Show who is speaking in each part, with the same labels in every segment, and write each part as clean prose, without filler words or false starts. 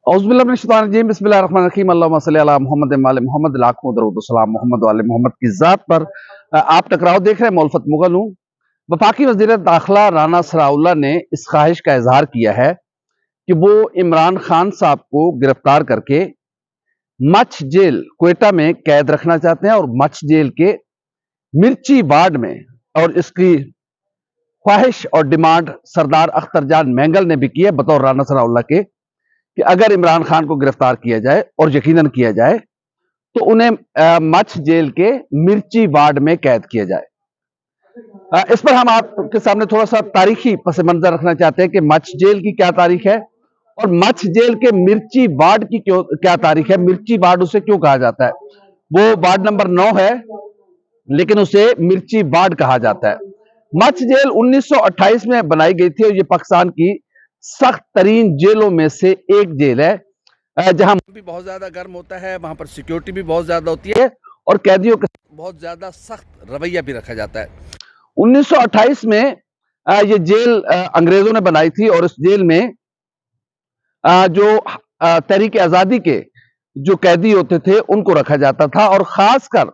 Speaker 1: औज़ुबिल्लाहि बिस्मिल्लाहिर्रहमानिर्रहीम अल्लाहुम्मा सल्लि अला मुहम्मद वाले मोहम्मद लाखों दरूद सलाम मोहम्मद वाले मोहम्मद की ज़ात पर। आप टकराव देख रहे हैं। मौलफत मुगल हूँ। वफाकी वज़ीर दाखिला राना सनाउल्लाह ने इस ख्वाहिश का इजहार किया है कि वो इमरान खान साहब को गिरफ्तार करके मछ जेल क्वेटा में कैद रखना चाहते हैं और मछ जेल के मिर्ची वार्ड में। और इसकी ख्वाहिश और डिमांड सरदार अख्तर जान मैंगल ने भी की है बतौर राना सनाउल्लाह के कि अगर इमरान खान को गिरफ्तार किया जाए और यकीनन किया जाए तो उन्हें मछ जेल के मिर्ची वार्ड में कैद किया जाए। इस पर हम आपके सामने थोड़ा सा तारीखी पस मंजर रखना चाहते हैं कि मछ जेल की क्या तारीख है और मछ जेल के मिर्ची वार्ड की क्या तारीख है। मिर्ची वार्ड उसे क्यों कहा जाता है? वो वार्ड नंबर 9 है लेकिन उसे मिर्ची वार्ड कहा जाता है। मछ जेल 1928 में बनाई गई थी और ये पाकिस्तान की सख्त तरीन जेलों में से एक जेल है जहां भी बहुत ज्यादा गर्म होता है, वहां पर सिक्योरिटी भी बहुत ज्यादा होती है और कैदियों के बहुत ज्यादा सख्त रवैया भी रखा जाता है। 1928 में ये जेल अंग्रेजों ने बनाई थी और इस जेल में जो तहरीक आजादी के जो कैदी होते थे उनको रखा जाता था और खासकर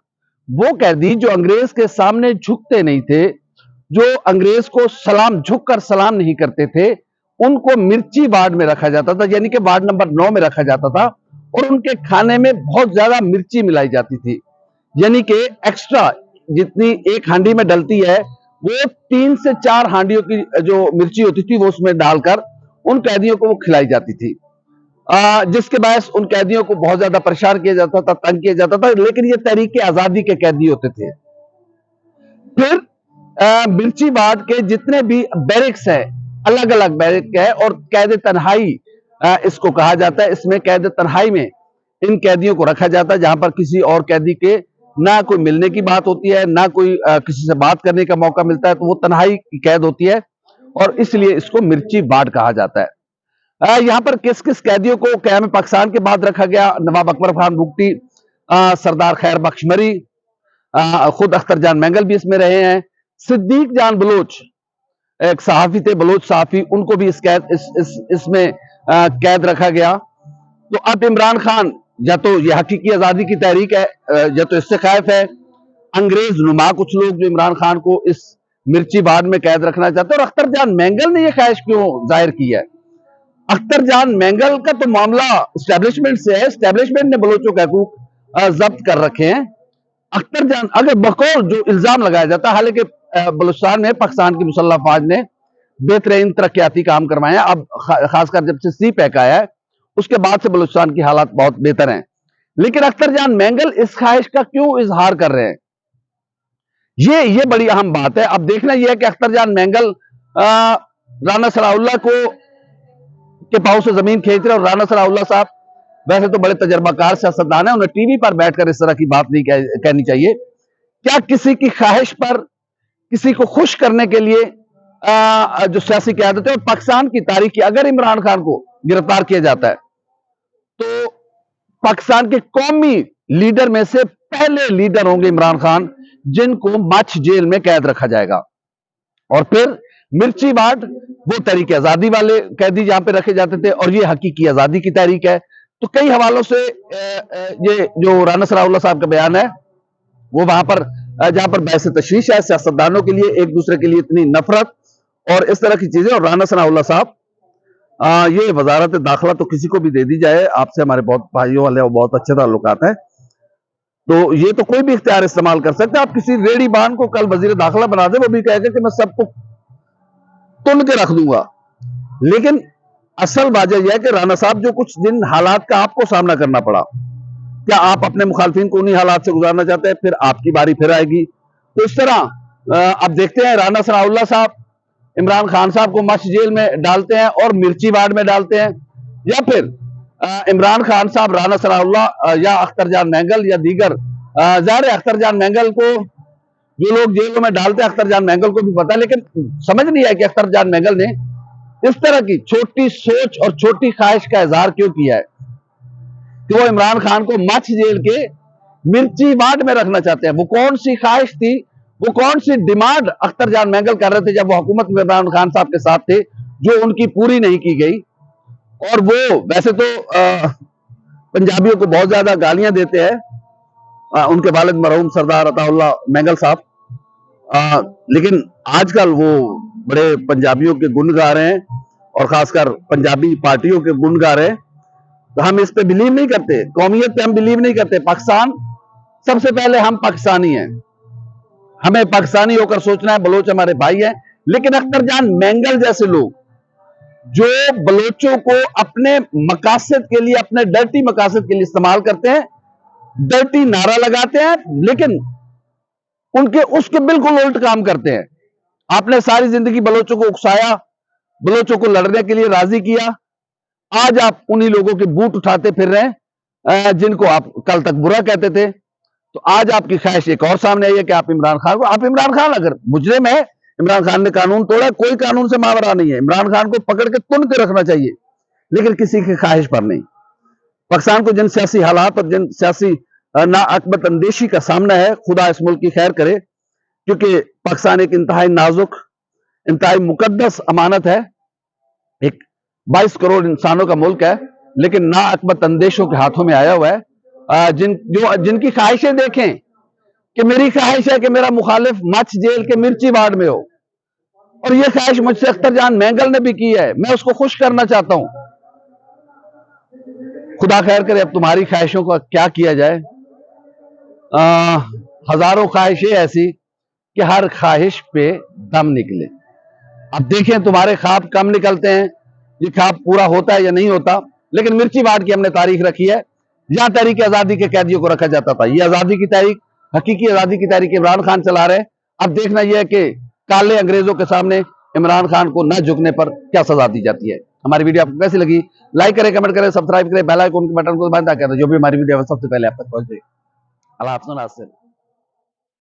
Speaker 1: वो कैदी जो अंग्रेज के सामने झुकते नहीं थे, जो अंग्रेज को झुककर सलाम नहीं करते थे, उनको मिर्ची वार्ड में रखा जाता था, यानी कि वार्ड नंबर 9 में रखा जाता था और उनके खाने में बहुत ज्यादा मिर्ची मिलाई जाती थी। यानी कि एक्स्ट्रा जितनी एक हांडी में डलती है वो 3 से 4 हांडियों की जो मिर्ची होती थी वो उसमें डालकर उन कैदियों को वो खिलाई जाती थी, जिसके बायस उन कैदियों को बहुत ज्यादा परेशान किया जाता था, तंग किया जाता था। लेकिन ये तहरीक आजादी के कैदी होते थे। फिर मिर्ची वार्ड के जितने भी बैरिक्स हैं, अलग अलग बैरिक है और कैद तन्हाई इसको कहा जाता है। इसमें कैद तन्हाई में इन कैदियों को रखा जाता है जहां पर किसी और कैदी के ना कोई मिलने की बात होती है, ना कोई किसी से बात करने का मौका मिलता है, तो वो तन्हाई की कैद होती है और इसलिए इसको मिर्ची वार्ड कहा जाता है। यहाँ पर किस किस कैदियों को क़याम पाकिस्तान के बाद रखा गया? नवाब अकबर खान बुगटी, सरदार खैर बख्श मरी, खुद अख्तर जान मैंगल भी इसमें रहे हैं, सिद्दीक जान बलोच एक सहाफी थे, बलोच सहाफी, उनको भी इसमें कैद रखा गया। तो अब इमरान खान या तो यह हकीकी आजादी की तहरीक है या तो इससे खैफ है। अंग्रेज नुमा कुछ लोग जो इमरान खान को इस मिर्ची वार्ड में कैद रखना चाहते हैं। और अख्तर जान मैंगल ने यह ख्वाहिश क्यों जाहिर की है? अख्तर जान मैंगल का तो मामला स्टैब्लिशमेंट से है। स्टैब्लिशमेंट ने बलोचों के हकूक जब्त कर रखे हैं। अख्तर जान अगर बकौल जो इल्जाम लगाया जाता है, हालांकि बलूचिस्तान में पाकिस्तान की मुसल्लह फौज ने बेहतरीन तरक्याती काम करवाए हैं। अब खासकर जब से सी पैक आया है उसके बाद से बलूचिस्तान की हालात बहुत बेहतर हैं। लेकिन अख्तर जान मैंगल इस ख्वाहिश का क्यों इजहार कर रहे हैं, ये बड़ी अहम बात है। अब देखना यह है कि अख्तर जान मैंगल राना सनाउल्लाह को के पांव से जमीन खींच रहे। और राना सनाउल्लाह साहब वैसे तो बड़े तजर्बाकार सियासतदान है, उन्हें टीवी पर बैठकर इस तरह की बात नहीं कहनी चाहिए। क्या किसी की ख्वाहिश पर किसी को खुश करने के लिए जो सियासी क़यादत है और पाकिस्तान की तारीख की, अगर इमरान खान को गिरफ्तार किया जाता है तो पाकिस्तान के कौमी लीडर में से पहले लीडर होंगे इमरान खान, जिनको मछ जेल में कैद रखा जाएगा। और फिर मिर्ची वार्ड वो तहरीक आजादी वाले कैदी जहां पे रखे जाते थे और ये हकीकी आजादी की तहरीक है। तो कई हवालों से ये जो राना सनाउल्लाह साहब का बयान है वो वहां पर जहां पर बहस तशवीश है, सियासतदानों के लिए एक दूसरे के लिए इतनी नफरत और इस तरह की चीजें। और राना सनाउल्लाह साहब ये वजारत दाखिला तो किसी को भी दे दी जाए, आपसे हमारे बहुत भाइयों वाले और बहुत अच्छे ताल्लुकात हैं, तो ये तो कोई भी इख्तियार इस्तेमाल कर सकते हैं। आप किसी रेडी बान को कल वजीर दाखिला बना दे, वो भी कहेगा कि मैं सबको तुल के रख दूंगा। लेकिन असल वजह यह है कि राना साहब जो कुछ दिन हालात का आपको सामना करना पड़ा, क्या आप अपने मुखालफिन को उन्हीं हालात से गुजारना चाहते हैं? फिर आपकी बारी फिर आएगी। तो इस तरह अब देखते हैं राना सनाउल्लाह साहब इमरान खान साहब को मछ जेल में डालते हैं और मिर्ची वार्ड में डालते हैं, या फिर इमरान खान साहब राना सनाउल्लाह या अख्तर जान मैंगल या दीगर। ज़ाहिर है अख्तर जान मैंगल को जो लोग जेलों में डालते हैं अख्तर जान मैंगल को भी पता है, लेकिन समझ नहीं आया कि अख्तर जान मैंगल ने इस तरह की छोटी सोच और छोटी ख्वाहिश का इजहार क्यों किया है कि वो इमरान खान को मछ जेल के मिर्ची वार्ड में रखना चाहते हैं। वो कौन सी ख्वाहिश थी, वो कौन सी डिमांड अख्तर जान मैंगल कर रहे थे जब वो हुकूमत में इमरान खान साहब के साथ थे, जो उनकी पूरी नहीं की गई? और वो वैसे तो पंजाबियों को बहुत ज्यादा गालियां देते हैं, उनके वालिद मरहूम सरदार अताउल्लाह मैंगल साहब, लेकिन आजकल वो बड़े पंजाबियों के गुण गा रहे हैं और खासकर पंजाबी पार्टियों के गुण गा रहे हैं। तो हम इस पे बिलीव नहीं करते, कौमियत पे हम बिलीव नहीं करते। पाकिस्तान सबसे पहले, हम पाकिस्तानी हैं, हमें पाकिस्तानी होकर सोचना है। बलोच हमारे भाई हैं, लेकिन अख्तर जान मैंगल जैसे लोग जो बलोचों को अपने मकासद के लिए, अपने डर्टी मकासद के लिए इस्तेमाल करते हैं, डर्टी नारा लगाते हैं, लेकिन उनके उसके बिल्कुल उल्ट काम करते हैं। आपने सारी जिंदगी बलोचों को उकसाया, बलोचों को लड़ने के लिए राजी किया। आज आप उन्हीं लोगों के बूट उठाते फिर रहे हैं जिनको आप कल तक बुरा कहते थे। तो आज आपकी ख्वाहिश एक और सामने आई है कि आप इमरान खान को, आप इमरान खान अगर मुजरिम है, इमरान खान ने कानून तोड़ा, कोई कानून से मावरा नहीं है, इमरान खान को पकड़ के तुन के रखना चाहिए, लेकिन किसी की ख्वाहिश पर नहीं। पाकिस्तान को जिन सियासी हालात और जिन सियासी नाअकबत अंदेशी का सामना है, खुदा इस मुल्क की खैर करे, क्योंकि पाकिस्तान एक इंतहाई नाजुक, इंतहाई मुकद्दस अमानत है, एक 22 करोड़ इंसानों का मुल्क है, लेकिन नाअकबत अंदेशों के हाथों में आया हुआ है। जिनकी ख्वाहिशें देखें कि मेरी ख्वाहिश है कि मेरा मुखालिफ मच जेल के मिर्ची वार्ड में हो, और यह ख्वाहिश मुझसे अख्तर जान मैंगल ने भी की है। मैं उसको खुश करना चाहता हूं। खुदा खैर करे, अब तुम्हारी ख्वाहिशों का क्या किया जाए। हजारों ख्वाहिशें ऐसी कि हर ख्वाहिश पे दम निकले। अब देखें तुम्हारे ख्वाब कम निकलते हैं, ये ख्वाब पूरा होता है या नहीं होता। लेकिन मिर्ची वार्ड की हमने तारीख रखी है, जहां तहरीक आजादी के कैदियों को रखा जाता था। ये आजादी की तारीख, हकीकी आजादी की तारीख इमरान खान चला रहे हैं। अब देखना यह है कि काले अंग्रेजों के सामने इमरान खान को न झुकने पर क्या सजा दी जाती है। हमारी वीडियो आपको कैसी लगी, लाइक करें, कमेंट करें, सब्सक्राइब करें, बेल आइकन के बटन को दबाएं ताकि जो भी हमारी वीडियो है सबसे पहले आप तक पहुंचे। अल्लाह हाफ़िज़।